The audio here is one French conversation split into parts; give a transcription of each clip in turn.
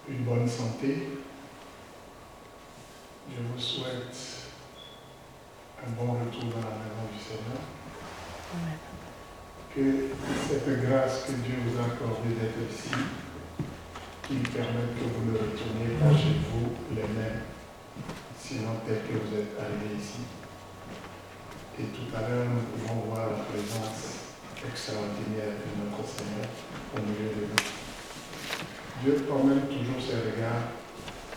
une bonne santé. Je vous souhaite un bon retour dans la maison du Seigneur. Amen. Que cette grâce que Dieu vous a accordée d'être ici, qu'il permette que vous ne retourniez pas chez vous les mêmes, sinon tel que vous êtes arrivés ici. Et tout à l'heure, nous pouvons voir la présence extraordinaire de notre Seigneur au milieu de nous. Dieu promène toujours ses regards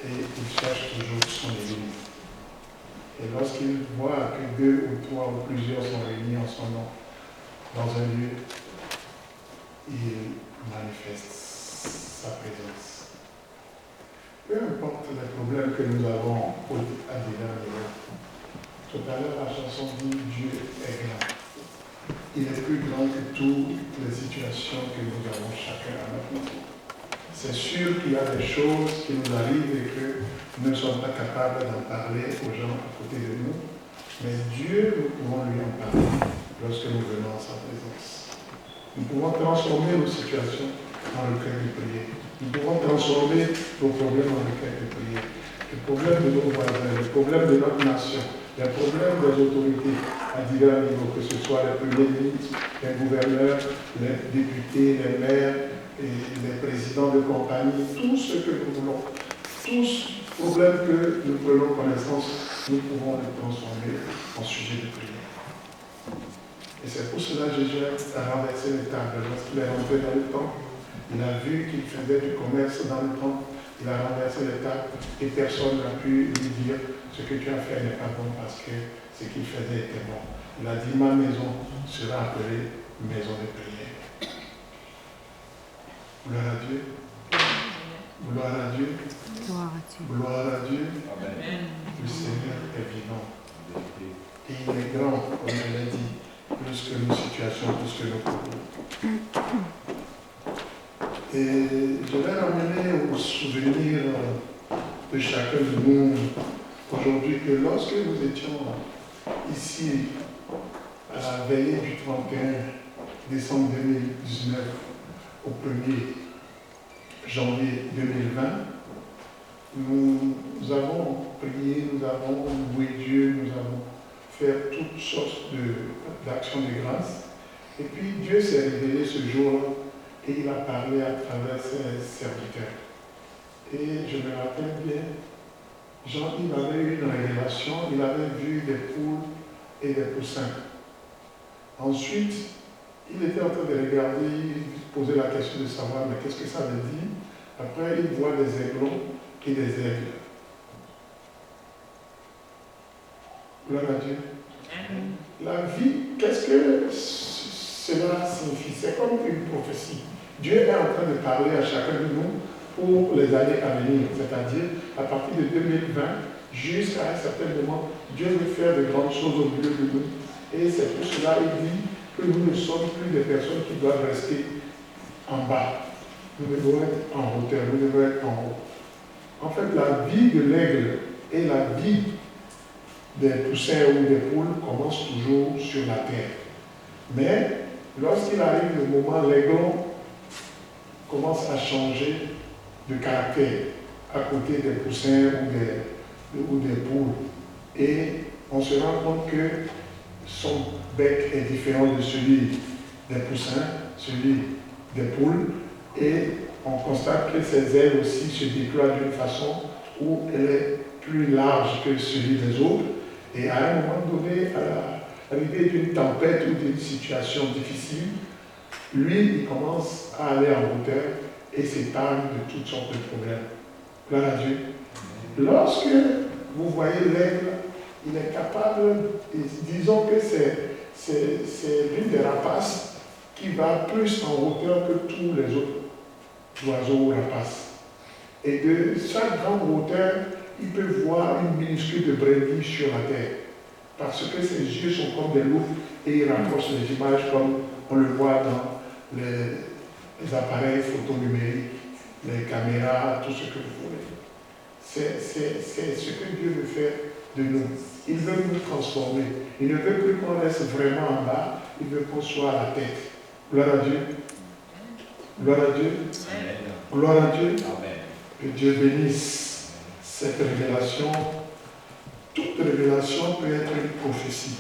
et il cherche toujours son Église. Et lorsqu'il voit que 2 ou 3 ou plusieurs sont réunis en son nom dans un lieu, il manifeste sa présence. Peu importe les problèmes que nous avons à divers niveaux. Tout à l'heure, la chanson dit Dieu est grand. Il est plus grand que toutes les situations que nous avons chacun à notre niveau. C'est sûr qu'il y a des choses qui nous arrivent et que nous ne sommes pas capables d'en parler aux gens à côté de nous. Mais Dieu, nous pouvons lui en parler lorsque nous venons en sa présence. Nous pouvons transformer nos situations en requêtes de prière. Nous pouvons transformer nos problèmes en requêtes de prière. Les problèmes de nos voisins, les problèmes de notre nation, les problèmes des autorités à divers niveaux, que ce soit les premiers ministres, les gouverneurs, les députés, les maires, et les présidents de compagnie, tout ce que nous voulons, tous les problèmes que nous prenons connaissance, nous pouvons les transformer en sujet de prière. Et c'est pour cela que Jésus a renversé les tables. Lorsqu'il est rentré dans le temple, il a vu qu'il faisait du commerce dans le temple, il a renversé les tables et personne n'a pu lui dire ce que tu as fait n'est pas bon parce que ce qu'il faisait était bon. Il a dit ma maison sera appelée maison de prière. Gloire à Dieu. Gloire à Dieu. Gloire à Dieu. Gloire à Dieu. Amen. Le Seigneur est vivant. Et il est grand, comme je l'ai dit, plus que nos situations, plus que nos problèmes. Et je vais ramener au souvenir de chacun de nous aujourd'hui que lorsque nous étions ici à la veillée du 31 décembre 2019 au 1er janvier 2020, nous avons prié, nous avons loué Dieu, nous avons fait toutes sortes d'actions de grâce. Et puis Dieu s'est révélé ce jour-là et il a parlé à travers ses serviteurs. Et je me rappelle bien, Jean-Yves avait eu une révélation, il avait vu des poules et des poussins. Ensuite, il était en train de regarder, il posait la question de savoir mais qu'est-ce que ça veut dire. Après, il voit des aiglons et des aigles. Gloire à Dieu. La vie, qu'est-ce que cela signifie? C'est comme une prophétie. Dieu est en train de parler à chacun de nous pour les années à venir. C'est-à-dire, à partir de 2020 jusqu'à un certain moment, Dieu veut faire de grandes choses au milieu de nous. Et c'est pour cela qu'il dit que nous ne sommes plus des personnes qui doivent rester en bas. Nous devons être en hauteur, nous devons être en haut. En fait, la vie de l'aigle et la vie des poussins ou des poules commence toujours sur la terre. Mais lorsqu'il arrive le moment, l'aiglon commence à changer de caractère à côté des poussins ou des poules. Et on se rend compte que son bec est différent de celui des poussins, celui des poules, et on constate que ses ailes aussi se déploient d'une façon où elle est plus large que celui des autres. Et à un moment donné, à l'arrivée d'une tempête ou d'une situation difficile, lui, il commence à aller en hauteur et s'épargne de toutes sortes de problèmes. Gloire à Dieu. Lorsque vous voyez l'aigle, il est capable, disons que c'est l'une des rapaces qui va plus en hauteur que tous les autres oiseaux ou rapaces. Et de chaque grande hauteur, il peut voir une minuscule de brindille sur la terre. Parce que ses yeux sont comme des loups et il rapproche les images comme on le voit dans les appareils photonumériques, les caméras, tout ce que vous voulez. C'est ce que Dieu veut faire de nous. Il veut nous transformer. Il ne veut plus qu'on reste vraiment en bas, il veut qu'on soit à la tête. Gloire à Dieu. Gloire à Dieu. Amen. Gloire à Dieu. Amen. Que Dieu bénisse cette révélation. Toute révélation peut être une prophétie.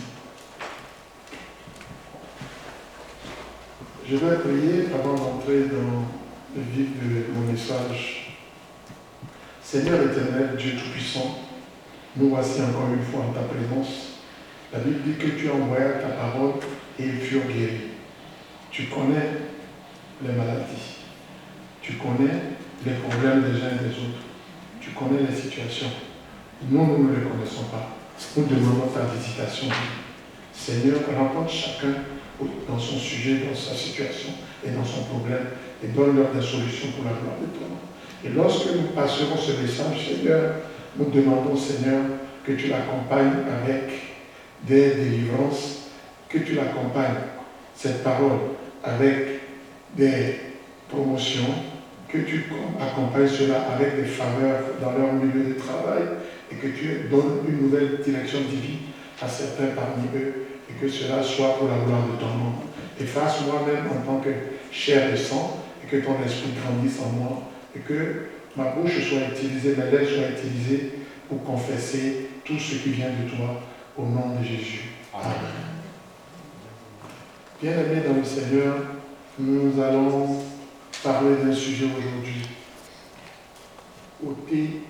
Je vais prier avant d'entrer dans le vif de mon message. Seigneur éternel, Dieu Tout-Puissant, nous voici encore une fois en ta présence. La Bible dit que tu envoyas ta parole et ils furent guéris. Tu connais les maladies. Tu connais les problèmes des uns et des autres. Tu connais les situations. Nous ne les connaissons pas. Nous demandons ta visitation. Seigneur, rencontre chacun dans son sujet, dans sa situation et dans son problème et donne-leur des solutions pour la gloire de ton nom. Et lorsque nous passerons ce message, Seigneur, nous demandons, Seigneur, que tu l'accompagnes avec des délivrances, que tu l'accompagnes, cette parole, avec des promotions, que tu accompagnes cela avec des faveurs dans leur milieu de travail et que tu donnes une nouvelle direction divine à certains parmi eux et que cela soit pour la gloire de ton nom. Et fasse moi-même en tant que chair et sang et que ton esprit grandisse en moi et que ma bouche soit utilisée, mes lèvres soient utilisées pour confesser tout ce qui vient de toi au nom de Jésus. Amen. Bien-aimés dans le Seigneur, nous allons parler d'un sujet aujourd'hui. Ôter,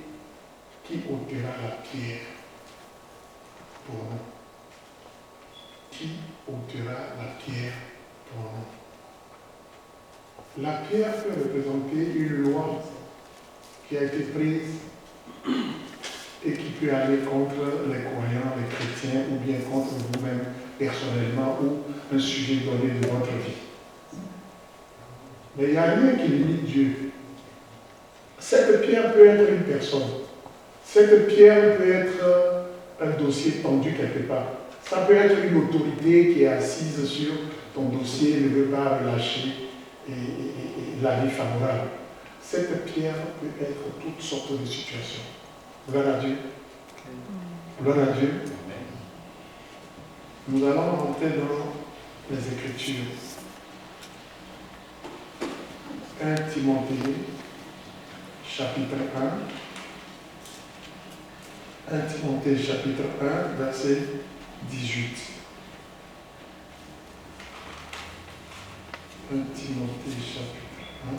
qui ôtera la pierre pour nous? Qui ôtera la pierre pour nous? La pierre peut représenter une loi qui a été prise et qui peut aller contre les croyants, les chrétiens, ou bien contre vous-même personnellement, ou un sujet donné de votre vie. Mais il n'y a rien qui limite Dieu. Cette pierre peut être une personne. Cette pierre peut être un dossier tendu quelque part. Ça peut être une autorité qui est assise sur ton dossier et ne veut pas relâcher l'avis favorable. Cette pierre peut être toutes sortes de situations. Gloire à Dieu. Gloire à Dieu. Nous allons rentrer dans les Écritures. 1 Timothée, chapitre 1. 1 Timothée, chapitre 1, verset 18. 1 Timothée, chapitre 1.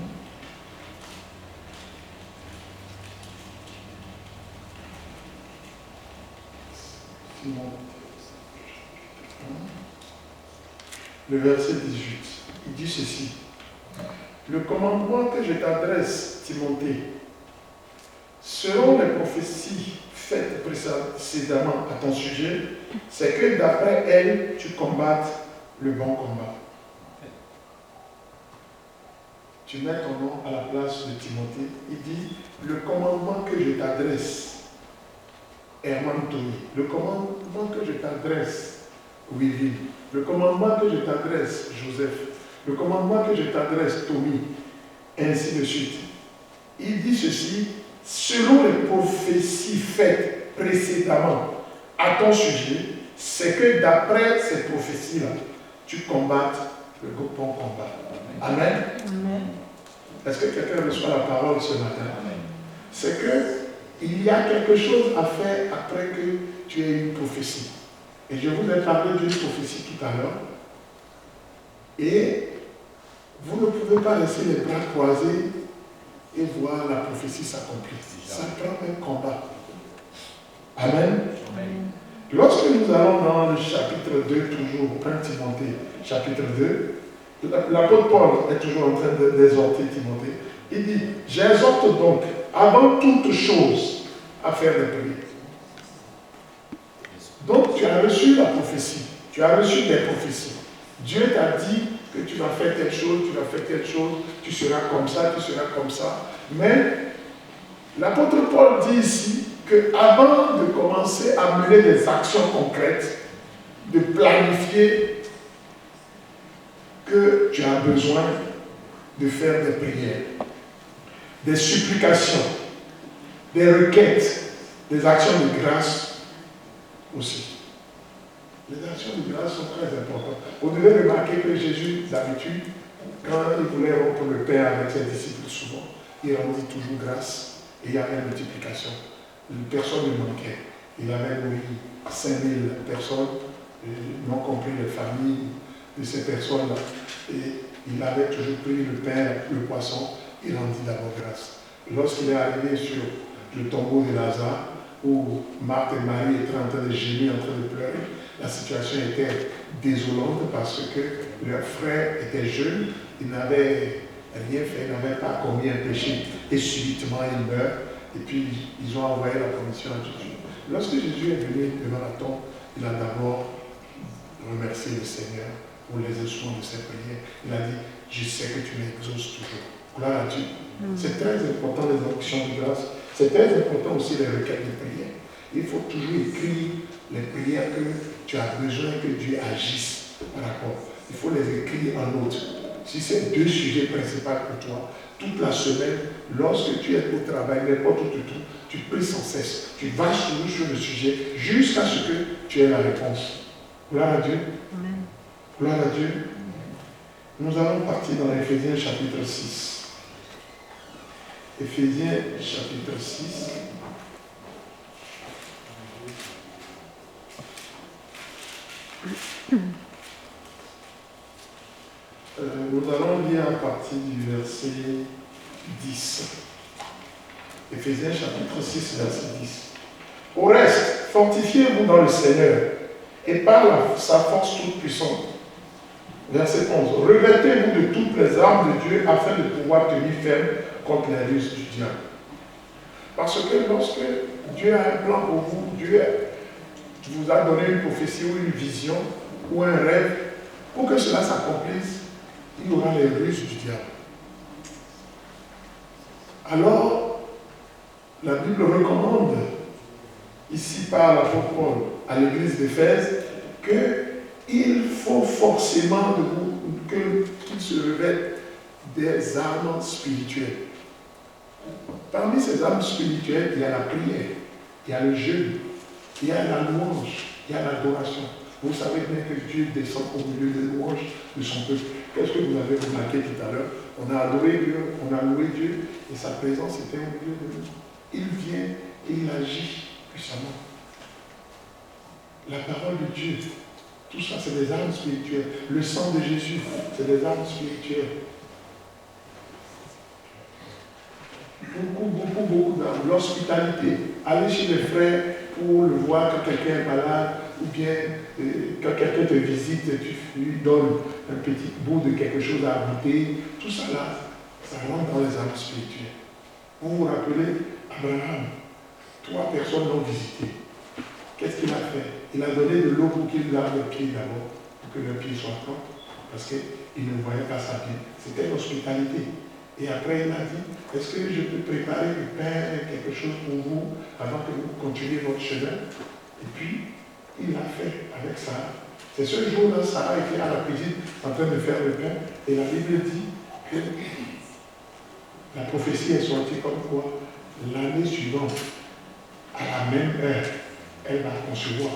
Le verset 18, il dit ceci. Le commandement que je t'adresse, Timothée, selon les prophéties faites précédemment à ton sujet, c'est que d'après elles, tu combattes le bon combat. Tu mets ton nom à la place de Timothée. Il dit, le commandement que je t'adresse, Herman Tony, le commandement que je t'adresse, Willy, le commandement que je t'adresse, Joseph, le commandement que je t'adresse, Tommy, ainsi de suite. Il dit ceci, selon les prophéties faites précédemment à ton sujet, c'est que d'après ces prophéties-là, tu combattes le bon combat. Amen. Amen. Est-ce que quelqu'un reçoit la parole ce matin? Amen. C'est qu'il y a quelque chose à faire après que tu aies une prophétie. Et je vous ai parlé d'une prophétie tout à l'heure. Et vous ne pouvez pas laisser les bras croisés et voir la prophétie s'accomplir. Ça prend un combat. Amen. Amen. Lorsque nous allons dans le chapitre 2, toujours 1 Timothée, chapitre 2, l'apôtre Paul est toujours en train d'exhorter Timothée. Il dit, j'exhorte donc, avant toute chose, à faire des prières. Donc tu as reçu la prophétie, tu as reçu des prophéties. Dieu t'a dit que tu vas faire telle chose, tu vas faire telle chose, tu seras comme ça, tu seras comme ça. Mais l'apôtre Paul dit ici qu'avant de commencer à mener des actions concrètes, de planifier, que tu as besoin de faire des prières, des supplications, des requêtes, des actions de grâce aussi. Les actions de grâce sont très importantes. Vous devez remarquer que Jésus, d'habitude, quand il voulait rompre le pain avec ses disciples souvent, il rendit toujours grâce Et il y avait une multiplication. Personne ne manquait. Il avait nourri 5000 personnes, non compris les familles de ces personnes-là. Et il avait toujours pris le pain, le poisson, il rendit d'abord grâce. Lorsqu'il est arrivé sur le tombeau de Lazare, où Marthe et Marie étaient en train de gémir, en train de pleurer, la situation était désolante parce que leur frère était jeune, il n'avait rien fait, il n'avait pas commis un péché, et subitement il meurt, et puis ils ont envoyé la commission à Jésus. Lorsque Jésus est venu devant la tombe, il a d'abord remercié le Seigneur pour les instruments de ses prières. Il a dit, je sais que tu m'exauces toujours. Gloire à Dieu. C'est très important les actions de grâce. C'est très important aussi les requêtes de prière. Il faut toujours écrire les prières que tu as besoin que Dieu agisse par rapport. Il faut les écrire en note. Si c'est 2 sujets principaux pour toi, toute la semaine, lorsque tu es au travail, n'importe où tu pries sans cesse. Tu vas toujours sur le sujet jusqu'à ce que tu aies la réponse. Gloire à Dieu. Amen. Gloire à Dieu. Nous allons partir dans Éphésiens chapitre 6. Éphésiens chapitre 6. Nous allons lire à partir du verset 10. Éphésiens chapitre 6, verset 10. Au reste, fortifiez-vous dans le Seigneur et par sa force toute puissante. Verset 11. Revêtez-vous de toutes les armes de Dieu afin de pouvoir tenir ferme contre les ruses du diable. Parce que lorsque Dieu a un plan pour vous, Dieu vous a donné une prophétie ou une vision ou un rêve, pour que cela s'accomplisse, il y aura les ruses du diable. Alors, la Bible recommande, ici par l'apôtre Paul, à l'église d'Éphèse, qu'il faut forcément qu'il se revête des armes spirituelles. Parmi ces armes spirituelles, il y a la prière, il y a le jeûne, il y a la louange, il y a l'adoration. Vous savez bien que Dieu descend au milieu des louanges de son peuple. Qu'est-ce que vous avez remarqué tout à l'heure? On a adoré Dieu, on a loué Dieu, et sa présence était au milieu de nous. Il vient et il agit puissamment. La parole de Dieu, tout ça, c'est des armes spirituelles. Le sang de Jésus, c'est des armes spirituelles. Beaucoup d'armes. L'hospitalité. Aller chez les frères pour le voir que quelqu'un est malade, ou bien quand quelqu'un te visite, tu lui donnes un petit bout de quelque chose à goûter. Tout ça là, ça rentre dans les armes spirituelles. Vous vous rappelez, Abraham, 3 personnes l'ont visité. Qu'est-ce qu'il a fait? Il a donné de l'eau pour qu'il lave les pieds d'abord, pour que les pieds soient propres, parce qu'il ne voyait pas sa vie. C'était l'hospitalité. Et après, il a dit, est-ce que je peux préparer du pain, quelque chose pour vous, avant que vous continuiez votre chemin? Et puis, il l'a fait avec Sarah. C'est ce jour-là, Sarah était à la cuisine en train de faire le pain, et la Bible dit que la prophétie est sortie comme quoi l'année suivante, à la même heure, elle va concevoir.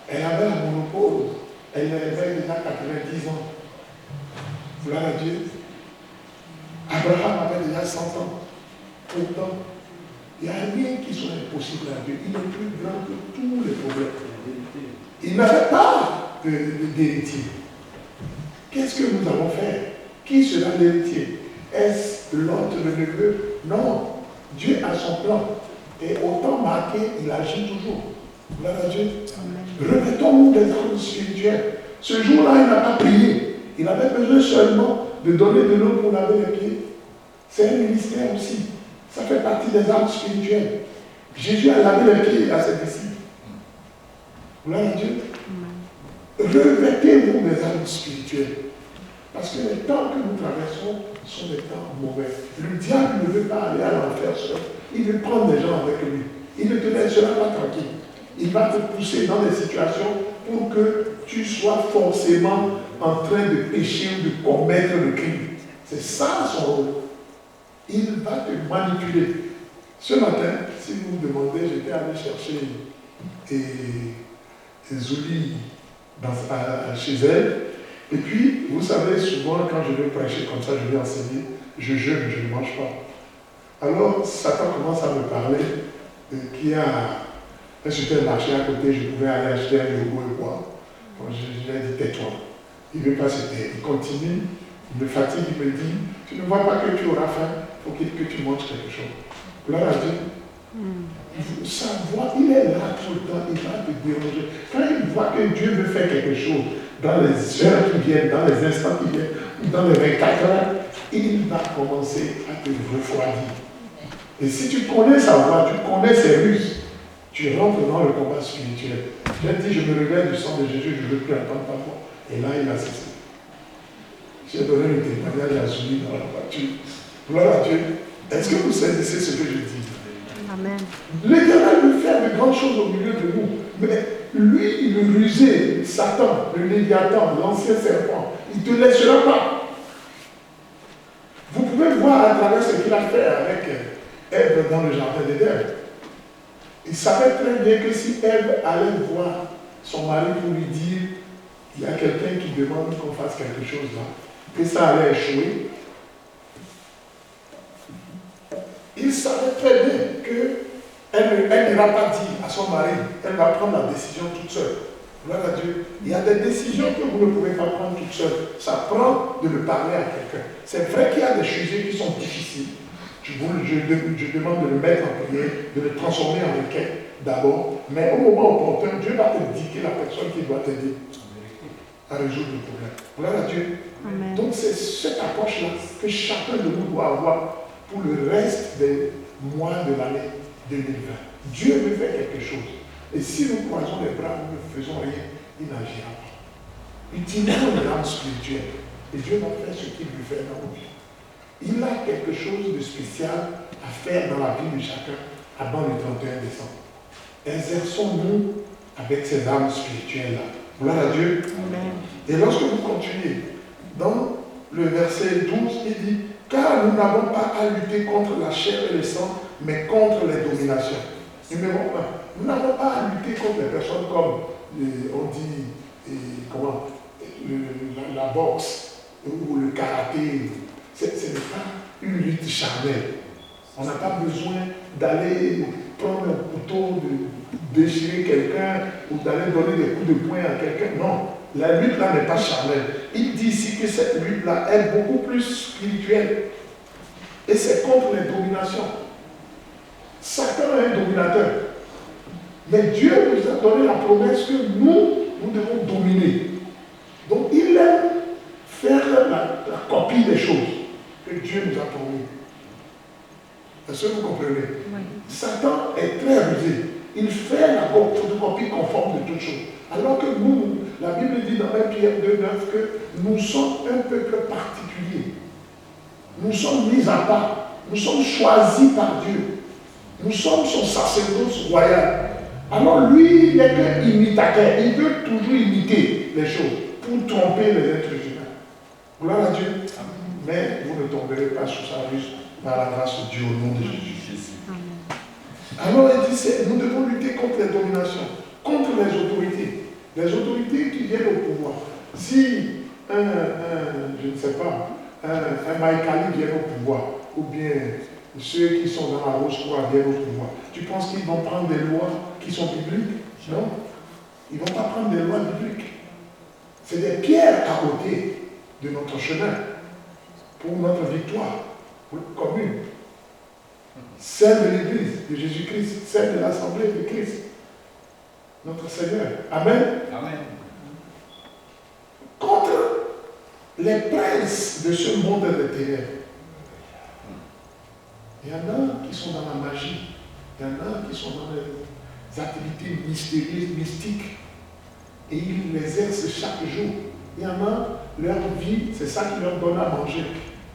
Elle avait un monopole. Elle avait déjà 90 ans. Gloire à Dieu. Abraham avait déjà 100 ans. Pourtant, il n'y a rien qui soit impossible à Dieu. Il est plus grand que tous les problèmes. Il n'avait pas d'héritier. Qu'est-ce que nous allons faire? Qui sera l'héritier? Est-ce l'autre le neveu? Non. Dieu a son plan. Et au temps marqué, il agit toujours. Gloire à Dieu. Remettons-nous des armes spirituelles. Ce jour-là, il n'a pas prié. Il avait besoin seulement de donner de l'eau pour laver les pieds. C'est un ministère aussi. Ça fait partie des armes spirituelles. Jésus a lavé les pieds à ses disciples. Gloire à Dieu. Revêtez-vous des armes spirituelles. Parce que les temps que nous traversons sont des temps mauvais. Le diable ne veut pas aller à l'enfer seul. Il veut prendre des gens avec lui. Il ne te laissera pas tranquille. Il va te pousser dans des situations pour que tu sois forcément en train de pécher ou de commettre le crime. C'est ça son rôle. Il va te manipuler. Ce matin, si vous me demandez, j'étais allé chercher Zouli chez elle. Et puis, vous savez, souvent, quand je vais prêcher comme ça, je vais enseigner, je jeûne, je ne mange pas. Alors, Satan commence à me parler qu'il y a un supermarché à côté, je pouvais aller acheter un yogourt et boire. Bon, je lui ai dit, tais-toi. Il ne veut pas se taire. Il continue, il me fatigue, il me dit, tu ne vois pas que tu auras faim, il faut que tu manges quelque chose. Gloire à Dieu. Sa voix, il est là tout le temps, il va te déranger. Quand il voit que Dieu veut faire quelque chose, dans les heures qui viennent, dans les instants qui viennent, dans les 24 heures, il va commencer à te refroidir. Et si tu connais sa voix, tu connais ses ruses, tu rentres dans le combat spirituel. J'ai dit, je me réveille du sang de Jésus, je ne veux plus entendre ta voix. Et là, il a cessé. J'ai donné le témoignage à Julie dans la voiture. Gloire à Dieu. Est-ce que vous saisissez ce que je dis? Amen. L'Éternel veut faire de grandes choses au milieu de nous. Mais lui, le rusé, Satan, le Léviathan, l'ancien serpent, il ne te laissera pas. Vous pouvez voir à travers ce qu'il a fait avec Ève dans le jardin d'Éden. Il savait très bien que si Ève allait voir son mari pour lui dire il y a quelqu'un qui demande qu'on fasse quelque chose là, que ça allait échouer, il savait très bien qu'elle n'ira pas dire à son mari, elle va prendre la décision toute seule. Gloire à Dieu. Il y a des décisions que vous ne pouvez pas prendre toute seule. Ça prend de le parler à quelqu'un. C'est vrai qu'il y a des sujets qui sont difficiles. Je demande de le mettre en prière, de le transformer en requête d'abord, mais au moment opportun, Dieu va te dicter la personne qui doit t'aider à résoudre le problème. Gloire à Dieu. Amen. Donc c'est cette approche-là que chacun de nous doit avoir pour le reste des mois de l'année 2020. Dieu veut faire quelque chose. Et si nous croisons les bras, nous ne faisons rien, il n'agira pas. Utilisons l'âme spirituelle. Et Dieu va faire ce qu'il veut faire dans nos vies. Il a quelque chose de spécial à faire dans la vie de chacun avant le 31 décembre. Exerçons-nous avec ces âmes spirituelles-là. Gloire à Dieu. Amen. Et lorsque vous continuez, dans le verset 12, il dit, car nous n'avons pas à lutter contre la chair et le sang, mais contre les dominations. Numéro 1, nous n'avons pas à lutter contre les personnes comme, on dit, comment, la boxe ou le karaté. Ce n'est pas une lutte charnelle. On n'a pas besoin d'aller prendre un couteau, de déchirer quelqu'un ou d'aller donner des coups de poing à quelqu'un. Non, la lutte là n'est pas charnelle. Il dit ici que cette lutte là est beaucoup plus spirituelle. Et c'est contre les dominations. Satan est un dominateur. Mais Dieu nous a donné la promesse que nous devons dominer. Donc il aime faire la copie des choses que Dieu nous a promis. Est-ce que vous comprenez? Oui. Satan est très rusé. Il fait la photocopie conforme de toutes choses. Alors que nous, la Bible dit dans 1 Pierre 2,9 que nous sommes un peuple particulier. Nous sommes mis à part. Nous sommes choisis par Dieu. Nous sommes son sacerdoce royal. Alors lui, il n'est qu'un imitateur. Il veut toujours imiter les choses pour tromper les êtres humains. Gloire à Dieu. Mais vous ne tomberez pas sous sa ruse par la grâce de Dieu au nom de Jésus. Alors il dit, nous devons lutter contre les dominations, contre les autorités. Les autorités qui viennent au pouvoir. Si je ne sais pas, un Maïkali vient au pouvoir, ou bien ceux qui sont dans la Rose-Croix viennent au pouvoir, tu penses qu'ils vont prendre des lois qui sont bibliques? Non. Ils ne vont pas prendre des lois bibliques. C'est des pierres à côté de notre chemin pour notre victoire commune. Celle de l'Église de Jésus-Christ, celle de l'Assemblée de Christ, notre Seigneur. Amen. Amen. Contre les princes de ce monde des ténèbres. Il y en a qui sont dans la magie, il y en a qui sont dans les activités mystérieuses, mystiques, et ils les exercent chaque jour. Il y en a, leur vie, c'est ça qui leur donne à manger.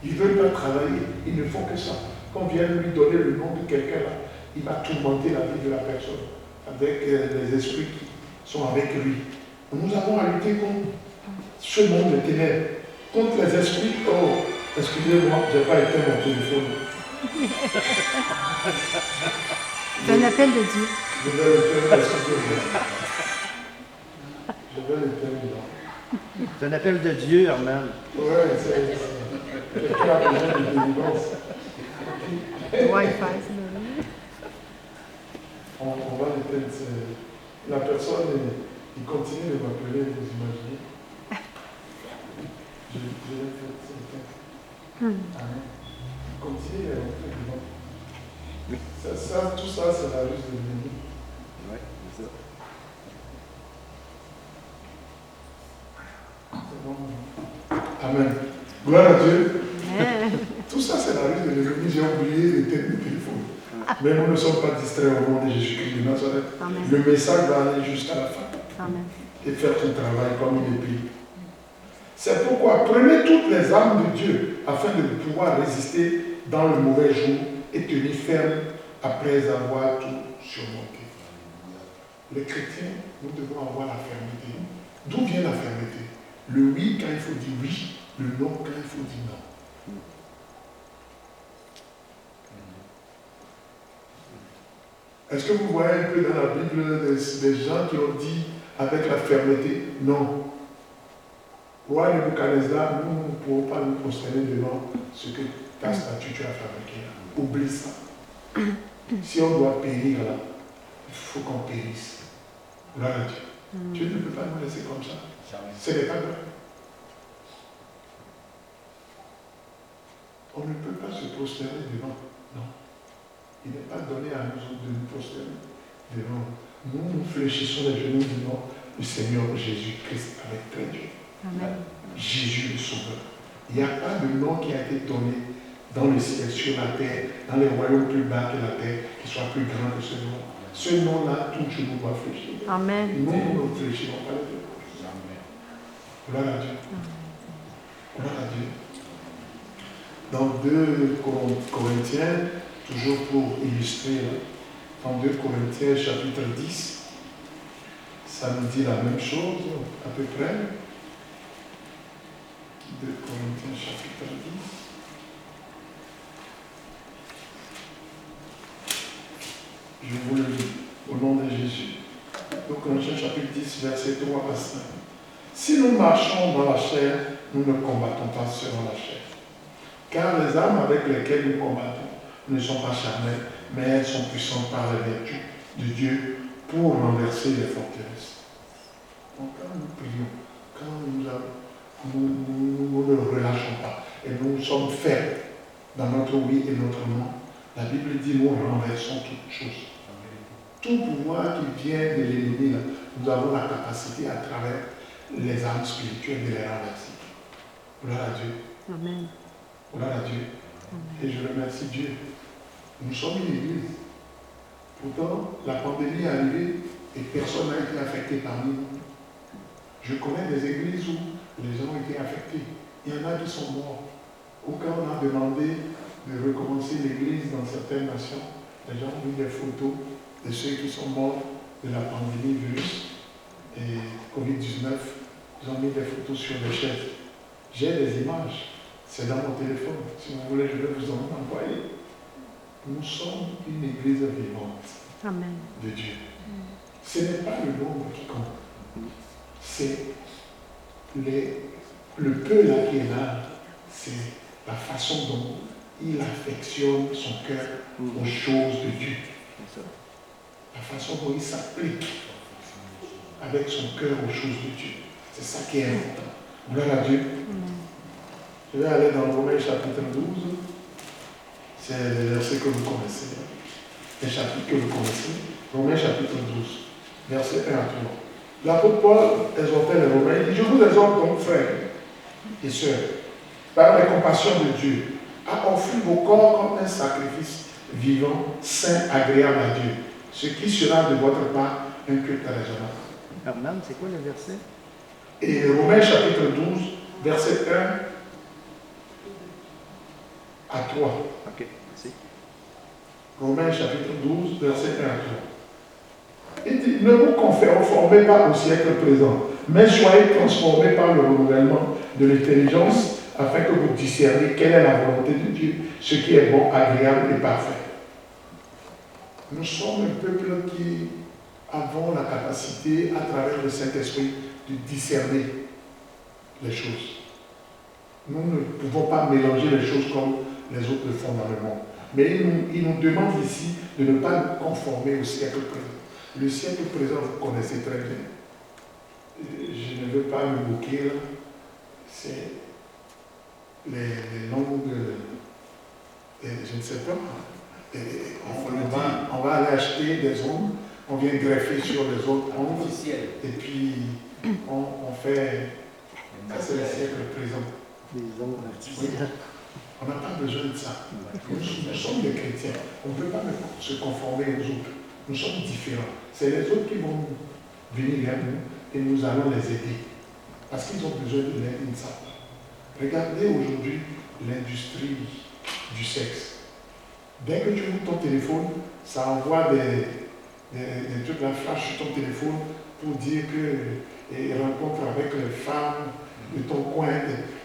Ils ne veulent pas travailler, ils ne font que ça. Quand on vient lui donner le nom de quelqu'un là, il va tourmenter la vie de la personne avec les esprits qui sont avec lui. Nous avons à lutter contre ce monde de ténèbres, contre les esprits. Oh, excusez-moi, je n'ai pas éteint mon téléphone. C'est un appel de Dieu. Je vais l'éteindre, excusez-moi. Je vais l'éteindre. C'est un appel de Dieu, Armand. Ouais, c'est quelqu'un a besoin de délivrance. Wi-Fi, c'est le... On va l'éteindre. La personne, il continue de m'appeler, vous imaginez. Je l'ai fait, c'est le temps. Amen. Il continue de rentrer dedans. Tout ça, c'est la ruse de l'ennemi. Oui, c'est ça. C'est bon. Amen. Gloire à Dieu. Amen. Tout ça, c'est la ruse de l'ennemi. J'ai oublié d'éteindre le téléphone. Mais nous ne sommes pas distraits au nom de Jésus-Christ de Nazareth. Amen. Le message va aller jusqu'à la fin. Amen. Et faire son travail comme il est pris. C'est pourquoi prenez toutes les armes de Dieu afin de pouvoir résister dans le mauvais jour et tenir ferme après avoir tout surmonté. Les chrétiens, nous devons avoir la fermeté. D'où vient la fermeté? Le oui quand il faut dire oui, le non quand il faut dire non. Est-ce que vous voyez un peu dans la Bible des gens qui ont dit avec la fermeté non? Roi Nebuchadnezzar, nous ne pouvons pas nous prosterner devant ce que ta statue tu as fabriqué. Oublie ça. Si on doit périr là, il faut qu'on périsse. Gloire à Dieu. Dieu ne peut pas nous laisser comme ça. Ce n'est pas vrai. On ne peut pas se prosterner devant. Non. Il n'est pas donné à nous autres de nous prosterner devant. Nous fléchissons les genoux devant le Seigneur Jésus-Christ avec très Dieu. Amen. Jésus le Sauveur. Il n'y a pas de nom qui a été donné dans le ciel, sur la terre, dans les royaumes plus bas que la terre, qui soit plus grand que ce nom. Ce nom-là, tout genou doit fléchir. Amen. Nous ne fléchirons pas les deux. Gloire à Dieu. Gloire à Dieu. Dans 2 Corinthiens, toujours pour illustrer, dans 2 Corinthiens chapitre 10, ça nous dit la même chose, à peu près. 2 Corinthiens chapitre 10. Je vous le lis au nom de Jésus. 2 Corinthiens chapitre 10, verset 3 à 5. Si nous marchons dans la chair, nous ne combattons pas selon la chair. Car les armes avec lesquelles nous combattons ne sont pas charnelles, mais elles sont puissantes par la vertu de Dieu pour renverser les forteresses. Donc quand nous prions, quand nous ne relâchons pas et nous sommes fermes dans notre oui et notre non, la Bible dit nous renversons toutes choses. Tout pouvoir qui vient de l'ennemi, nous avons la capacité à travers les armes spirituelles de les renverser. Gloire à Dieu. Amen. Gloire à Dieu. Amen. Et je remercie Dieu. Nous sommes une église. Pourtant, la pandémie est arrivée et personne n'a été affecté parmi nous. Je connais des églises où les gens ont été affectés. Il y en a qui sont morts. Ou quand on a demandé de recommencer l'église dans certaines nations, les gens ont vu des photos de ceux qui sont morts de la pandémie virus et Covid-19. Ils ont mis des photos sur les chaises. J'ai des images. C'est dans mon téléphone. Si vous voulez, je vais vous en envoyer. Nous sommes une église vivante Amen. de Dieu. Ce n'est pas le nombre qui compte. C'est le peu là qui est là. C'est la façon dont il affectionne son cœur aux choses de Dieu. La façon dont il s'applique avec son cœur aux choses de Dieu. C'est ça qui est important. Gloire à Dieu. Je vais aller dans Romains chapitre 12. C'est le verset que vous connaissez. Les chapitres que vous connaissez. Romains chapitre 12. Verset 1 à 3. L'apôtre Paul exhortait les Romains. Il dit, je vous exhorte donc, frères et sœurs, par la compassion de Dieu, à offrir vos corps comme un sacrifice vivant, saint, agréable à Dieu, ce qui sera de votre part un culte raisonnable. Herman, c'est quoi le verset? Et Romains chapitre 12, verset 1 à 3. Ok, merci. Romains chapitre 12, verset 1 à 3. Il dit, ne vous conformez pas au siècle présent, mais soyez transformés par le renouvellement de l'intelligence afin que vous discerniez quelle est la volonté de Dieu, ce qui est bon, agréable et parfait. Nous sommes un peuple qui avons la capacité, à travers le Saint-Esprit, de discerner les choses. Nous ne pouvons pas mélanger les choses comme les autres le font dans le monde. Mais il nous demande ici de ne pas nous conformer au siècle présent. Le siècle présent, vous connaissez très bien. Je ne veux pas me moquer là. C'est les langues, je ne sais pas. On va aller acheter des ongles, on vient greffer sur les autres ongles, et puis on fait. Ça, c'est le siècle présent. Les ongles artificiels. On n'a pas besoin de ça. Nous sommes des chrétiens. On ne peut pas se conformer aux autres. Nous sommes différents. C'est les autres qui vont venir vers nous et nous allons les aider. Parce qu'ils ont besoin de l'aide, ils ne savent pas. Regardez aujourd'hui l'industrie du sexe. Dès que tu ouvres ton téléphone, ça envoie des trucs, la flash sur ton téléphone pour dire que et rencontre avec les femmes de ton coin.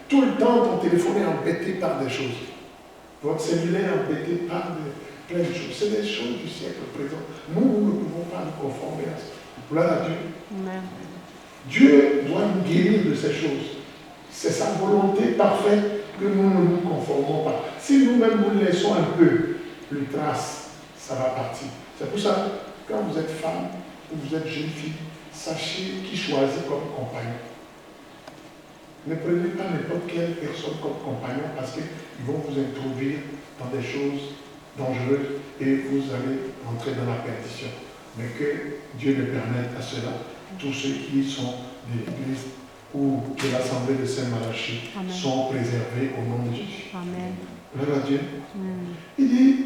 Tout le temps, ton téléphone est embêté par des choses. Votre cellulaire est embêté par plein de choses. C'est des choses du siècle présent. Nous ne pouvons pas nous conformer à ça. Gloire à Dieu. Amen. Dieu doit nous guérir de ces choses. C'est sa volonté parfaite que nous ne nous conformons pas. Si nous-mêmes nous laissons un peu une trace, ça va partir. C'est pour ça que quand vous êtes femme ou vous êtes jeune fille, sachez qui choisit comme compagnon. Ne prenez pas n'importe quelle personne comme compagnon parce qu'ils vont vous introduire dans des choses dangereuses et vous allez entrer dans la perdition. Mais que Dieu le permette à cela, tous ceux qui sont de l'Église ou de l'Assemblée de Saint-Malachie sont préservés au nom de Jésus. Amen. Gloire à Dieu. Il dit,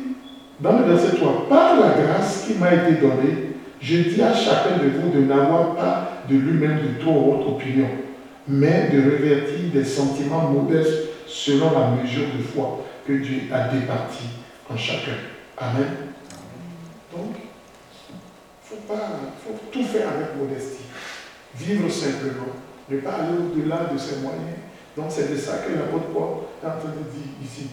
dans le verset 3, par la grâce qui m'a été donnée, je dis à chacun de vous de n'avoir pas de lui-même de trop haute opinion, mais de revêtir des sentiments modestes selon la mesure de foi que Dieu a départie en chacun. Amen. Donc, il faut tout faire avec modestie. Vivre simplement, ne pas aller au-delà de ses moyens. Donc c'est de ça que l'apôtre Paul est en train de dire ici.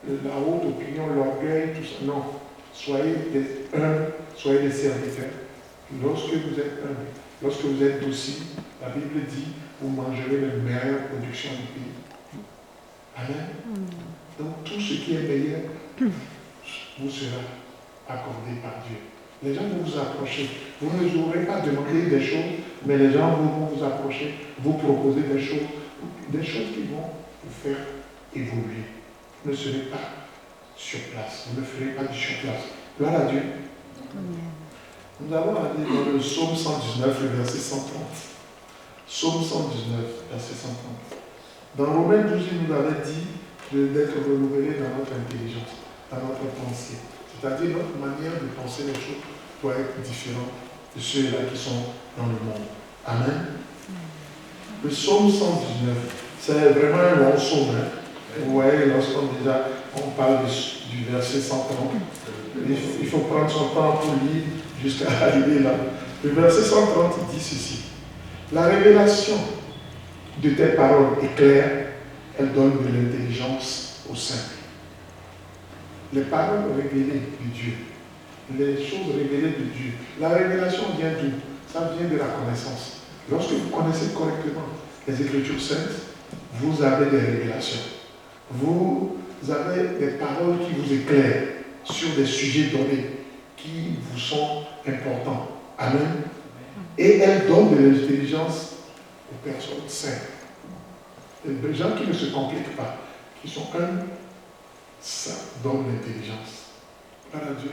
La haute opinion, l'orgueil, tout ça. Non. Soyez des humbles, soyez des serviteurs. Lorsque vous êtes humbles, lorsque vous êtes docile, la Bible dit, vous mangerez les meilleures productions du pays. Amen. Donc tout ce qui est meilleur vous sera accordé par Dieu. Les gens vont vous approcher. Vous ne aurez pas demandé des choses, mais les gens vont vous approcher, vous proposer des choses qui vont vous faire évoluer. Vous ne serez pas sur place. Vous ne ferez pas du sur place. Gloire à Dieu. Nous allons aller dans le psaume 119, le verset 130. Psaume 119, verset 130. Dans Romains 12, il nous avait dit d'être renouvelé dans notre intelligence, dans notre pensée. C'est-à-dire notre manière de penser les choses doit être différente de ceux-là qui sont dans le monde. Amen. Le psaume 119, c'est vraiment un long psaume. Vous voyez, lorsqu'on parle du verset 130, il faut prendre son temps pour lire jusqu'à arriver là. Le verset 130 dit ceci. La révélation de tes paroles est claire, elle donne de l'intelligence au simple. Les paroles révélées de Dieu, les choses révélées de Dieu. La révélation vient d'où? Ça vient de la connaissance. Lorsque vous connaissez correctement les Écritures saintes, vous avez des révélations. Vous avez des paroles qui vous éclairent sur des sujets donnés qui vous sont importants. Amen. Et elles donnent de l'intelligence aux personnes saintes. Les gens qui ne se compliquent pas, qui sont humbles, ça donne l'intelligence. Gloire à Dieu.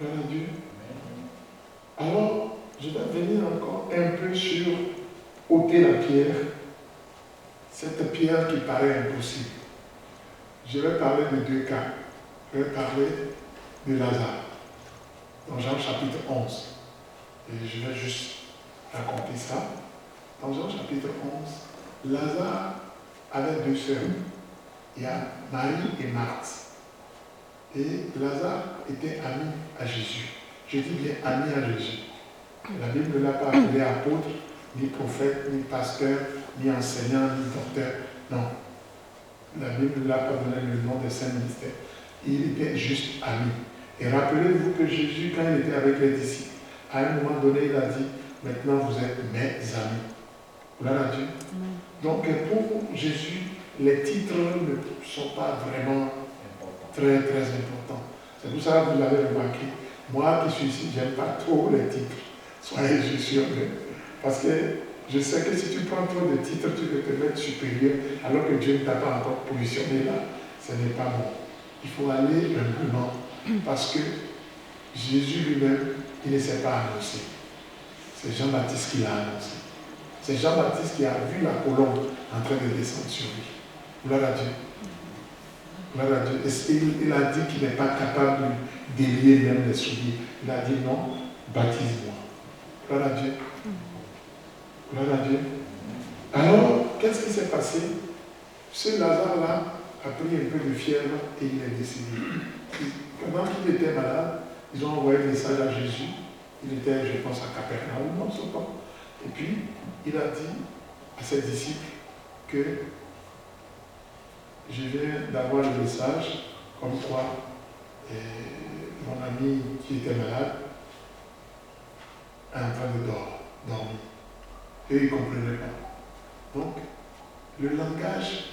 Gloire à Dieu. Alors, je vais venir encore un peu sur ôter la pierre. Cette pierre qui paraît impossible. Je vais parler de deux cas. Je vais parler de Lazare. Dans Jean chapitre 11. Et je vais juste raconter ça. Dans Jean chapitre 11, Lazare avait deux sœurs. Il y a Marie et Marthe. Et Lazare était ami à Jésus. Je dis bien ami à Jésus. La Bible ne l'a pas appelé apôtre, ni prophète, ni pasteur, ni enseignant, ni docteur. Non. La Bible ne l'a pas donné le nom des saints ministères. Il était juste ami. Et rappelez-vous que Jésus, quand il était avec les disciples, à un moment donné, il a dit, maintenant vous êtes mes amis. Gloire à Dieu. Donc pour Jésus, les titres ne sont pas vraiment Très, très important. C'est pour ça que vous l'avez remarqué. Moi qui suis ici, j'aime pas trop les titres. Soyez sûrs. Parce que je sais que si tu prends trop de titres, tu peux te mettre supérieur, alors que Dieu ne t'a pas encore positionné là. Ce n'est pas bon. Il faut aller humblement. Parce que Jésus lui-même, il ne s'est pas annoncé. C'est Jean-Baptiste qui l'a annoncé. C'est Jean-Baptiste qui a vu la colombe en train de descendre sur lui. Gloire à Dieu. Gloire à Dieu. Et il a dit qu'il n'est pas capable de délier même les souliers. Il a dit non, baptise-moi. Gloire à Dieu. Gloire à Dieu. Alors, qu'est-ce qui s'est passé? Ce Lazare-là a pris un peu de fièvre et il est décédé. Pendant qu'il était malade, ils ont envoyé un message à Jésus. Il était, je pense, à Capernaum, non, ce temps. Et puis, il a dit à ses disciples que je viens d'avoir le message comme quoi mon ami qui était malade est en train de dormir. Et ils ne comprenaient pas. Donc, le langage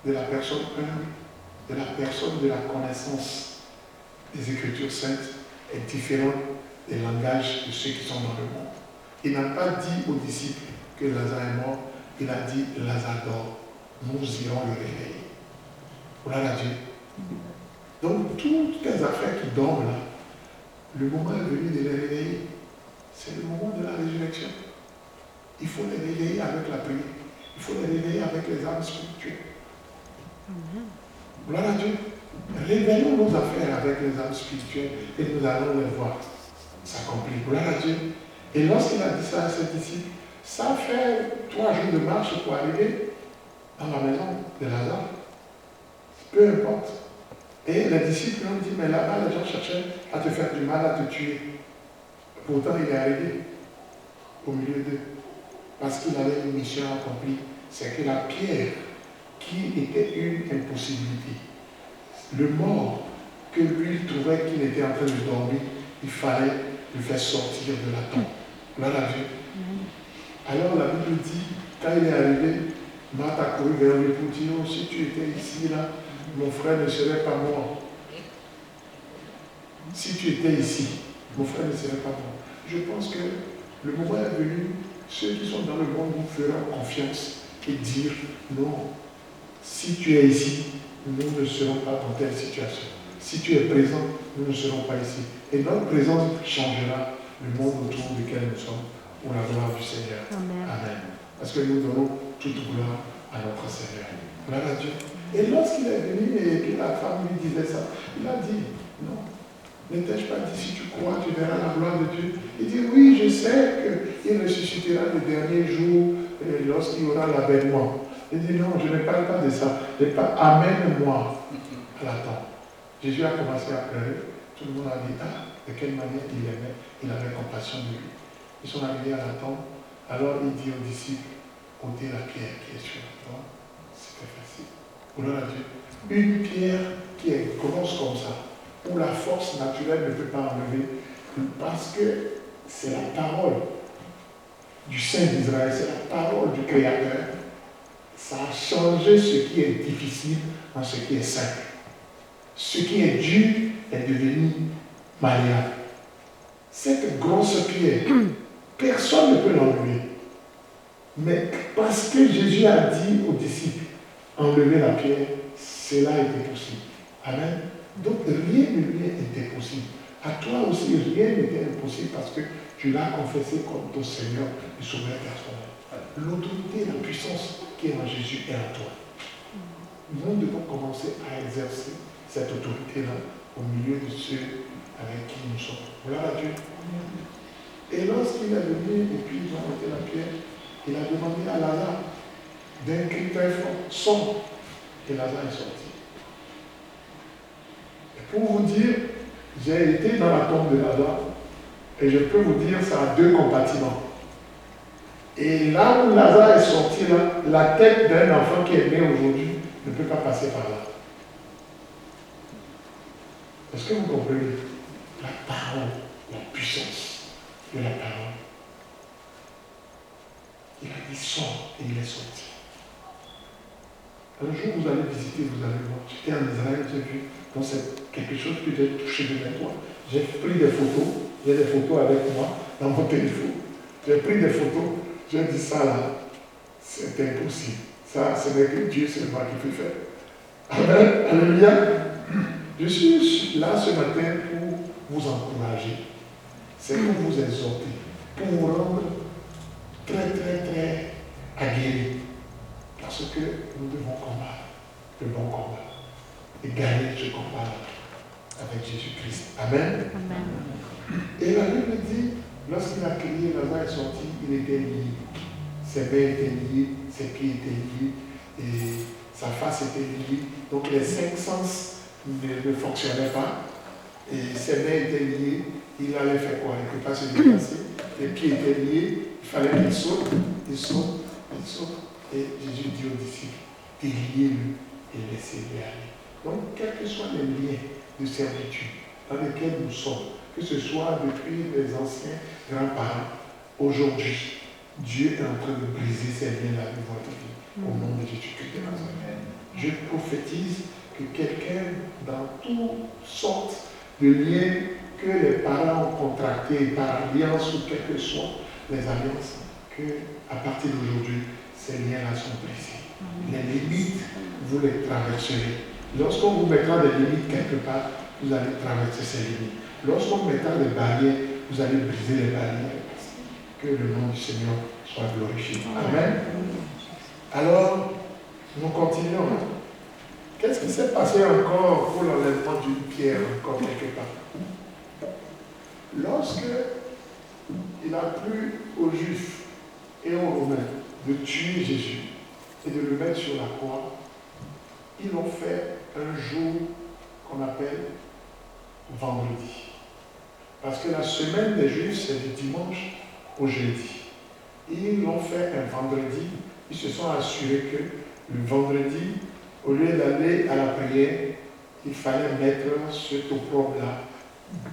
de la personne humble, de la personne de la connaissance des Écritures saintes est différent des langages de ceux qui sont dans le monde. Il n'a pas dit aux disciples que Lazare est mort, il a dit Lazare dort, nous irons le réveiller. Voilà Dieu. Donc toutes les affaires qui dorment là, le moment est venu de les réveiller. C'est le moment de la résurrection. Il faut les réveiller avec la prière. Il faut les réveiller avec les âmes spirituelles. Voilà Dieu. Réveillons nos affaires avec les âmes spirituelles et nous allons les voir s'accomplir. Gloire à Dieu. Et lorsqu'il a dit ça à ses disciples, ça fait 3 jours de marche pour arriver dans la maison de Lazare. Peu importe. Et les disciples ont dit, mais là-bas, les gens cherchaient à te faire du mal, à te tuer. Pourtant, il est arrivé au milieu d'eux. Parce qu'il avait une mission accomplie. C'est que la pierre, qui était une impossibilité, le mort que lui trouvait qu'il était en train de dormir, il fallait le faire sortir de la tombe. Gloire à Dieu. Alors la Bible dit, quand il est arrivé, Marthe a couru vers lui pour dire, oh, si tu étais ici, là, mon frère ne serait pas mort. Si tu étais ici, mon frère ne serait pas mort. Je pense que le moment est venu, ceux qui sont dans le monde vous feront confiance et dire, non, si tu es ici, nous ne serons pas dans telle situation. Si tu es présent, nous ne serons pas ici. Et notre présence changera le monde autour duquel nous sommes pour la gloire du Seigneur. Amen. Amen. Parce que nous donnons toute gloire à notre Seigneur. Gloire à Dieu. Et lorsqu'il est venu et que la femme lui disait ça, il a dit, non, ne t'ai-je pas dit, si tu crois, tu verras la gloire de Dieu. Il dit, oui, je sais qu'il ressuscitera le dernier jour lorsqu'il y aura l'avènement. Il dit, non, je ne parle pas de ça. Je parle, amène-moi à la tombe. Jésus a commencé à pleurer. Tout le monde a dit, ah, de quelle manière il aimait, il avait compassion de lui. Ils sont arrivés à la tombe. Alors il dit aux disciples, ôtez la pierre qui est sur la tombe. C'était facile. Gloire à Dieu. Une pierre qui est grosse comme ça, où la force naturelle ne peut pas enlever, parce que c'est la parole du Saint d'Israël, c'est la parole du Créateur. Ça a changé ce qui est difficile en ce qui est simple. Ce qui est dur est devenu malléable. Cette grosse pierre, personne ne peut l'enlever. Mais parce que Jésus a dit aux disciples, enlever la pierre, cela était possible. Amen. Donc rien ne lui était possible. À toi aussi, rien n'était impossible parce que tu l'as confessé comme ton Seigneur et Sauveur personnel. L'autorité et la puissance qui est en Jésus est en toi. Nous devons commencer à exercer cette autorité-là au milieu de ceux avec qui nous sommes. Gloire à Dieu. Et lorsqu'il est venu, et puis ils ont ôté la pierre, il a demandé à Lazare d'un cri très fort, sors. Et Lazare est sorti. Et pour vous dire, j'ai été dans la tombe de Lazare, et je peux vous dire, ça a 2 compartiments. Et là où Lazare est sorti, là, la tête d'un enfant qui est né aujourd'hui ne peut pas passer par là. Est-ce que vous comprenez? La parole, la puissance de la parole. Il a dit sors et il est sorti. Un jour, vous allez visiter, vous allez voir. J'étais en Israël, j'ai vu. Donc, c'est quelque chose que j'ai touché de mes doigts. J'ai pris des photos. J'ai des photos avec moi dans mon téléphone. J'ai pris des photos. J'ai dit ça là, c'est impossible. Ça, ce n'est que Dieu seulement qui peut faire. Amen. Alléluia. Je suis là ce matin pour vous encourager. C'est pour vous exhorter. Pour vous rendre très aguerris. Parce que nous devons combattre le bon combat. Et gagner ce combat avec Jésus-Christ. Amen. Amen. Et la Bible dit, lorsqu'il a crié, Lazare est sorti, il était lié. Ses mains étaient liées, ses pieds étaient liés, et sa face était liée. Donc les 5 sens ne fonctionnaient pas. Et ses mains étaient liées. Il allait faire quoi? Il ne peut pas se déplacer. Les pieds étaient liés. Il fallait qu'il saute. Il saute. Il saute. Et Jésus dit aux disciples, déliez-le et laissez-le aller. Donc, quels que soient les liens de servitude dans lesquels nous sommes, que ce soit depuis les anciens grands-parents, aujourd'hui, Dieu est en train de briser ces liens-là de votre vie, au nom de Jésus-Christ de Nazareth. Je prophétise que quelqu'un, dans toutes sortes de liens que les parents ont contractés par alliance ou quelles que soient les alliances, que à partir d'aujourd'hui, ces liens-là sont brisés. Les limites, vous les traverserez. Lorsqu'on vous mettra des limites quelque part, vous allez traverser ces limites. Lorsqu'on mettra des barrières, vous allez briser les barrières. Que le nom du Seigneur soit glorifié. Amen. Alors, nous continuons. Qu'est-ce qui s'est passé encore pour l'enlèvement d'une pierre, encore quelque part? Lorsque il a plu aux Juifs et aux Romains de tuer Jésus et de le mettre sur la croix, ils l'ont fait un jour qu'on appelle vendredi. Parce que la semaine des Juifs, c'est du dimanche au jeudi. Ils l'ont fait un vendredi. Ils se sont assurés que le vendredi, au lieu d'aller à la prière, il fallait mettre ce opprobre-là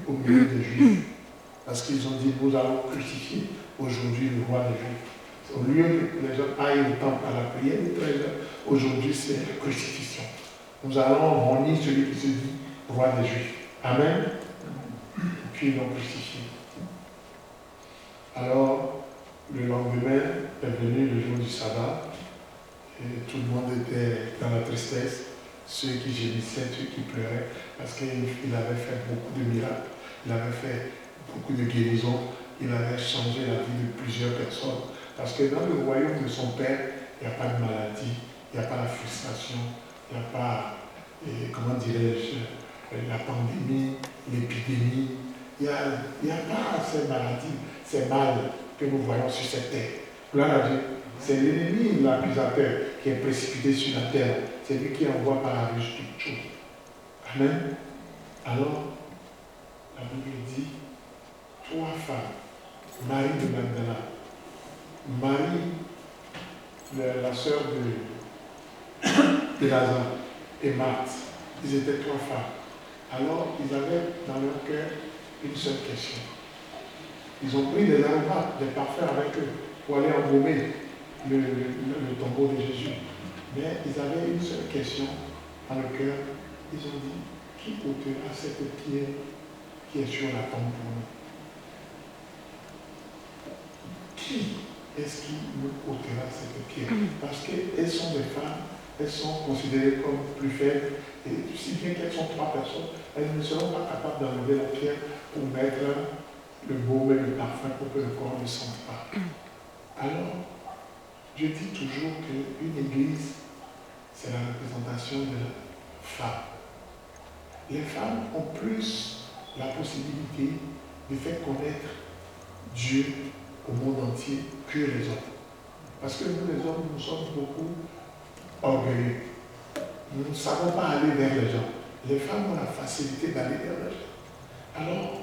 au milieu des Juifs. Parce qu'ils ont dit, nous allons crucifier aujourd'hui le roi des Juifs. Au lieu que les gens aillent au temple à la prière, aujourd'hui c'est la crucifixion. Nous allons honner celui qui se dit roi des Juifs. Amen. Puis ils l'ont crucifié. Alors, le lendemain est venu le jour du sabbat, et tout le monde était dans la tristesse, ceux qui gémissaient, ceux qui pleuraient, parce qu'il avait fait beaucoup de miracles, il avait fait beaucoup de guérisons, il avait changé la vie de plusieurs personnes. Parce que dans le royaume de son Père, il n'y a pas de maladie, il n'y a pas la frustration, il n'y a pas, comment dirais-je, la pandémie, l'épidémie. Il n'y a pas ces maladies, ces mal que nous voyons sur cette terre. Gloire à Dieu. C'est l'ennemi, l'accusateur, qui est précipité sur la terre. C'est lui qui envoie par la ruse toutes choses. Amen. Alors, la Bible dit, 3 femmes, Marie de Magdala, Marie, la sœur de Lazare, et Marthe, ils étaient 3 femmes. Alors, ils avaient dans leur cœur une seule question. Ils ont pris des aromates, des parfums avec eux pour aller embaumer le tombeau de Jésus. Mais ils avaient une seule question dans le cœur. Ils ont dit, qui ôtera cette pierre qui est sur la tombe pour nous? Qui est-ce qui nous ôtera cette pierre? Parce qu'elles sont des femmes, elles sont considérées comme plus faibles, et si bien qu'elles sont 3 personnes, elles ne seront pas capables d'enlever la pierre pour mettre le baume et le parfum pour que le corps ne sente pas. Alors, je dis toujours qu'une église, c'est la représentation de la femme. Les femmes ont plus la possibilité de faire connaître Dieu au monde entier que les hommes. Parce que nous, les hommes, nous sommes beaucoup orgueilleux. Nous ne savons pas aller vers les gens. Les femmes ont la facilité d'aller vers les gens. Alors,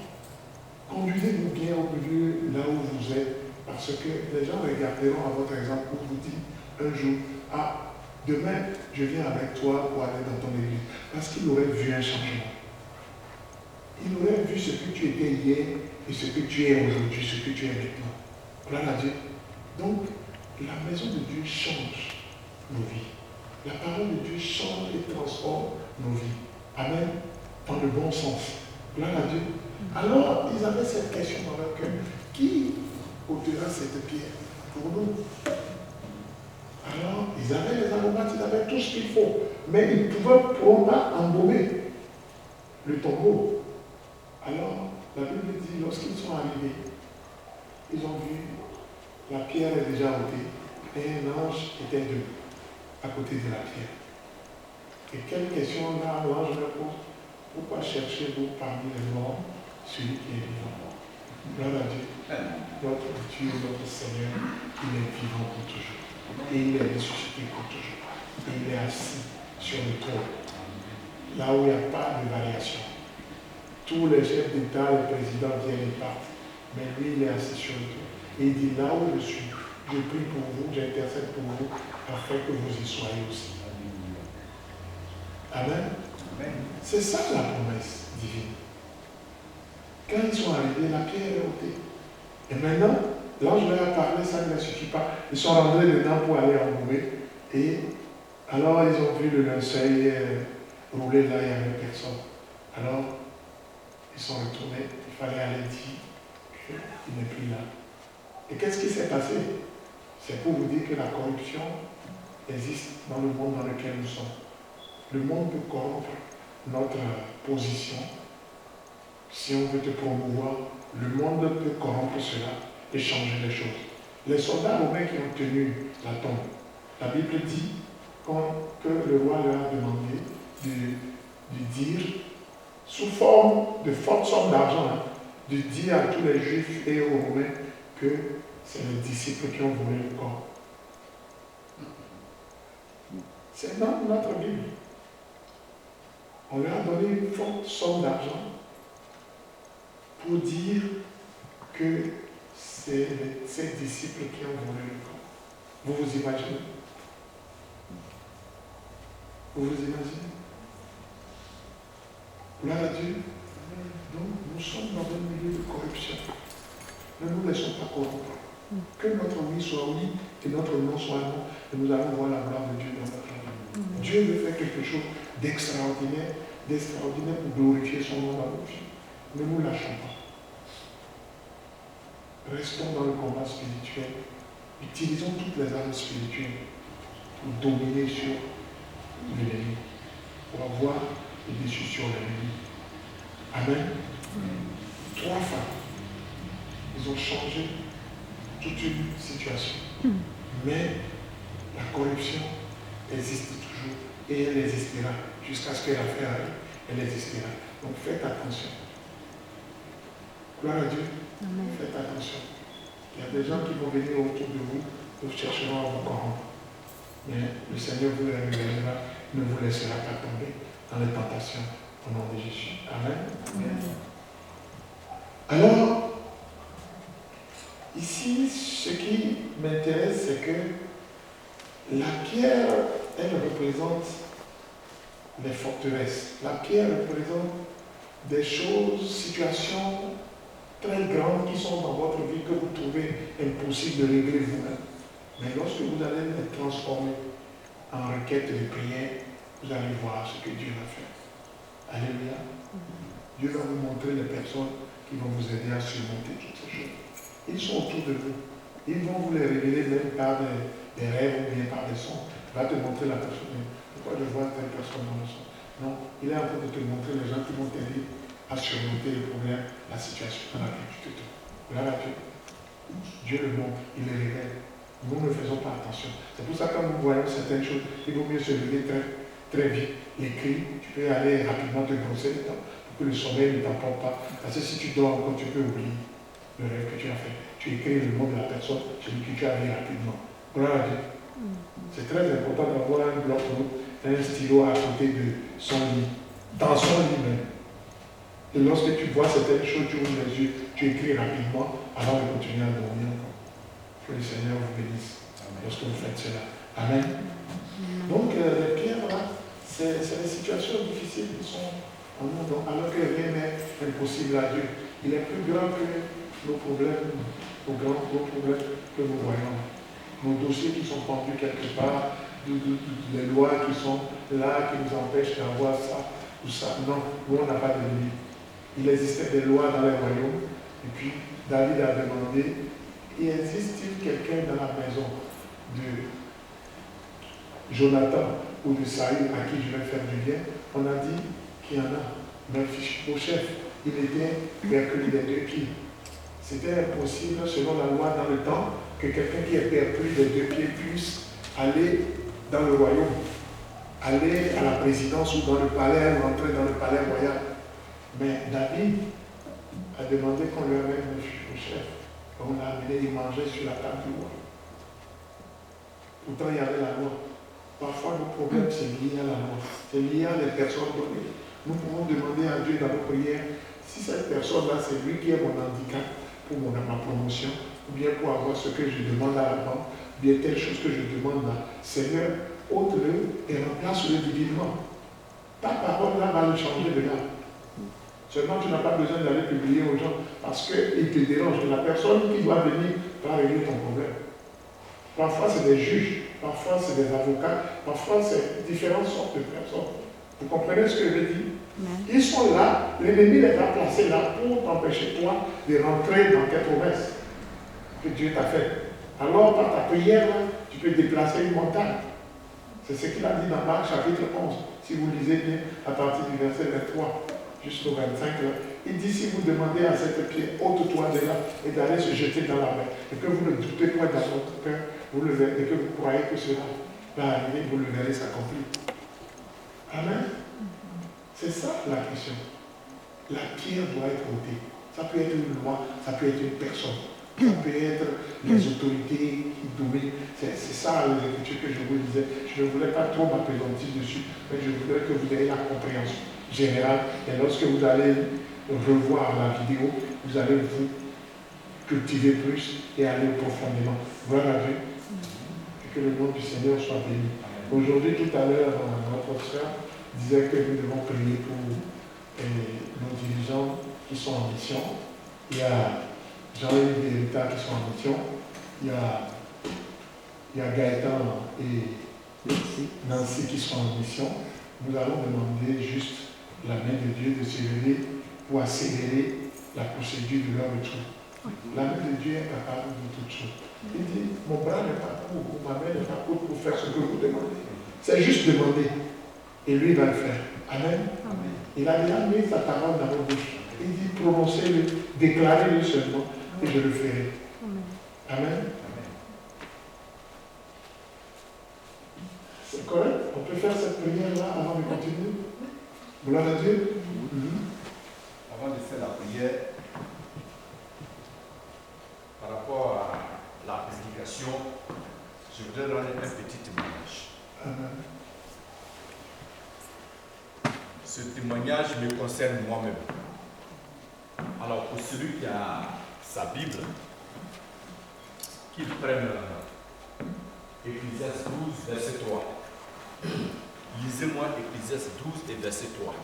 conduisez-vous bien au milieu là où vous êtes, parce que les gens regarderont à votre exemple pour vous dire un jour, ah, demain, je viens avec toi pour aller dans ton église. Parce qu'ils auraient vu un changement. Ils auraient vu ce que tu étais hier et ce que tu es aujourd'hui, ce que tu es maintenant. Gloire à Dieu. Donc, la maison de Dieu change nos vies. La parole de Dieu change et transforme nos vies. Amen. Dans le bon sens. Gloire à Dieu. Alors, ils avaient cette question dans leur cœur. Qui ôtera cette pierre pour nous? Alors, ils avaient les aromates, ils avaient tout ce qu'il faut. Mais ils ne pouvaient pas embaumer le tombeau. Alors, la Bible dit, lorsqu'ils sont arrivés, ils ont vu la pierre est déjà ôtée et un ange était debout à côté de la pierre. Et quelle question là l'ange leur pose? Pourquoi cherchez-vous parmi les morts celui qui est vivant? Gloire à Dieu. Notre Dieu, notre Seigneur, il est vivant pour toujours. Et il est ressuscité pour toujours. Et il est assis sur le trône. Là où il n'y a pas de variation. Tous les chefs d'État, les présidents viennent et partent. Mais lui, il est assis sur le trône. Et il dit, là où je suis, je prie pour vous, j'intercède pour vous, afin que vous y soyez aussi. Amen. C'est ça la promesse divine. Quand ils sont arrivés, la pierre est ôtée. Et maintenant, l'ange leur a parlé, ça ne leur suffit pas. Ils sont rentrés dedans pour aller embaumer. Et alors, ils ont vu le linceul rouler là, il n'y avait personne. Alors, ils sont retournés. Il fallait aller dire qu'il n'est plus là. Et qu'est-ce qui s'est passé? C'est pour vous dire que la corruption existe dans le monde dans lequel nous sommes. Le monde peut corrompre notre position. Si on veut te promouvoir, le monde peut corrompre cela et changer les choses. Les soldats romains qui ont tenu la tombe, la Bible dit que le roi leur a demandé de dire, sous forme de forte somme d'argent, de dire à tous les Juifs et aux Romains que c'est les disciples qui ont volé le corps. C'est dans notre Bible. On leur a donné une forte somme d'argent pour dire que c'est ces disciples qui ont volé le corps. Vous vous imaginez? Vous vous imaginez? Gloire à Dieu. Donc, nous sommes dans un milieu de corruption. Ne nous laissons pas corrompre. Que notre oui soit oui et notre non soit non. Et nous allons voir la gloire de Dieu dans notre vie. Dieu veut faire quelque chose d'extraordinaire pour glorifier son nom dans nos vies. Ne nous lâchons pas. Restons dans le combat spirituel. Utilisons toutes les armes spirituelles pour dominer sur l'ennemi, pour avoir le dessus sur l'ennemi. Amen. 3 femmes, ils ont changé toute une situation. Mais la corruption existe toujours et elle existera jusqu'à ce que l'affaire arrive. Elle existera. Donc faites attention. Gloire à Dieu. Amen. Faites attention. Il y a des gens qui vont venir autour de vous, vous chercheront à vous corrompre. Mais le Seigneur vous les révélera, ne vous laissera pas tomber dans les tentations au nom de Jésus. Amen. Alors, ici, ce qui m'intéresse, c'est que la pierre, elle représente les forteresses. La pierre représente des choses, situations très grandes qui sont dans votre vie que vous trouvez impossible de régler vous-même. Mais lorsque vous allez les transformer en requête de prière, vous allez voir ce que Dieu va faire. Alléluia. Dieu va vous montrer les personnes qui vont vous aider à surmonter toutes ces choses. Ils sont autour de vous. Ils vont vous les révéler même par des rêves ou bien par des sons. Il va te montrer la personne. Pourquoi je vois telle personne dans le son? Non, il est en train de te montrer les gens qui vont t'aider à surmonter le problème, la situation dans laquelle tu te trouves. Voilà Dieu. Dieu le montre, il le révèle. Nous ne faisons pas attention. C'est pour ça que quand nous voyons certaines choses, il vaut mieux se lever très vite. Écris, tu peux aller rapidement te brosser les dents pour que le sommeil ne t'emporte pas. Parce que si tu dors encore, tu peux oublier le rêve que tu as fait. Tu écris le nom de la personne, celui que tu as vu rapidement. Gloire à Dieu. C'est très important d'avoir un bloc-notes, un stylo à côté de son lit, dans son lit même. Et lorsque tu vois certaines choses, tu ouvres les yeux, tu écris rapidement avant de continuer à dormir encore. Que le Seigneur vous bénisse lorsque vous faites cela. Amen. Donc, les pierres, là, c'est des situations difficiles qui sont en nous, alors que rien n'est impossible à Dieu. Il est plus grand que nos problèmes, nos problèmes que nous voyons. Nos dossiers qui sont pendus quelque part, les lois qui sont là, qui nous empêchent d'avoir ça ou ça. Non, nous on n'a pas de limite. Il existait des lois dans les royaumes, et puis David a demandé, y existe-t-il quelqu'un dans la maison de Jonathan ou de Saül à qui je vais faire du bien? On a dit qu'il y en a. Mais au chef, il était perclus des 2 pieds. C'était impossible, selon la loi dans le temps, que quelqu'un qui est perclus des 2 pieds puisse aller dans le royaume, aller à la présidence ou dans le palais, ou entrer dans le palais royal. Mais David a demandé qu'on lui amène au chef. On l'a amené, il mangeait sur la table du roi. Pourtant, il y avait la loi. Parfois, nos problèmes, c'est lié à la loi. C'est lié à les personnes données. Nous pouvons demander à Dieu dans nos prières, si cette personne-là, c'est lui qui est mon handicap pour ma promotion, ou bien pour avoir ce que je demande à la banque, ou bien telle chose que je demande là. Seigneur, ôte-le et remplace-le divinement. Ta parole-là va le changer de là. Seulement, tu n'as pas besoin d'aller publier aux gens parce qu'ils te dérangent. La personne qui doit venir va régler ton problème. Parfois, c'est des juges, parfois, c'est des avocats, parfois, c'est différentes sortes de personnes. Vous comprenez ce que je veux dire? Ils sont là, l'ennemi les a placés là pour t'empêcher, toi, de rentrer dans tes promesses que Dieu t'a faites. Alors, par ta prière, tu peux déplacer une montagne. C'est ce qu'il a dit dans Marc chapitre 11. Si vous lisez bien, à partir du verset 23 jusqu'au 25, là, il dit, si vous demandez à cette pierre, ôte-toi de là, et d'aller se jeter dans la mer, et que vous ne doutez point dans votre cœur, vous le verrez, et que vous croyez que cela va arriver, vous le verrez s'accomplir. Amen. C'est ça la question. La pierre doit être ôtée. Ça peut être une loi, ça peut être une personne, ça peut être les autorités qui dominent. C'est ça les écritures que je vous disais. Je ne voulais pas trop m'appesantir dessus, mais je voudrais que vous ayez la compréhension générale. Et lorsque vous allez revoir la vidéo, vous allez vous cultiver plus et aller profondément. Gloire à Dieu. Et que le nom du Seigneur soit béni. Aujourd'hui, tout à l'heure, notre frère disait que nous devons prier pour nos dirigeants qui sont en mission. Il y a Jean-Yves Vérita qui sont en mission. Il y a Gaëtan et Nancy qui sont en mission. Nous allons demander juste la main de Dieu de se lever pour accélérer la procédure de leur retour. La main de Dieu est capable de toutes choses. Il dit, mon bras n'est pas court, ou ma main n'est pas courte pour faire ce que vous demandez. C'est juste demander. Et lui va le faire. Amen. Amen. Il a déjà mis sa parole dans vos bouches. Il dit, prononcez-le, déclarez-le seulement, et je le ferai. Amen. Amen. C'est correct? On peut faire cette prière-là avant de continuer? Gloire à Dieu. Avant de faire la prière, par rapport à la prédication, je voudrais rendre un petit témoignage. Amen. Ce témoignage me concerne moi-même. Alors, pour celui qui a sa Bible, qu'il prenne Ecclésiaste 12, verset 3. Lisez-moi Ecclésiaste 12 et verset 3.